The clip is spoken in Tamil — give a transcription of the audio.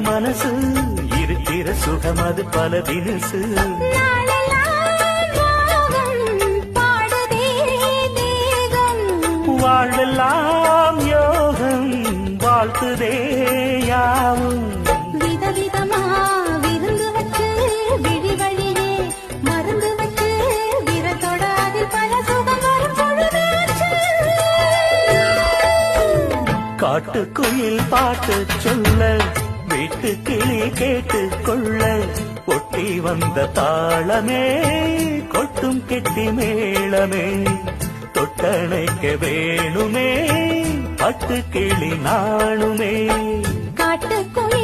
மனசு இருக்கிற சுகம் அது பல தினசு வாழ்வெல்லாம் யோகம் வாழ்த்துதே யாவும் விதவிதமா விருந்து வச்சு விழி வழியே மருந்து வச்சு விரத்தோட அதில் பல சுகம் வரும் பொழுதாச்சு. காட்டுக்குயில் பாட்டு சொல்ல வீட்டு கிளி கேட்டு கொள்ள ஒட்டி வந்த தாளமே கொட்டும் கெட்டி மேளமே தொட்டணைக்க வேணுமே பட்டு கிளி நாணுமே காட்டுக்குள்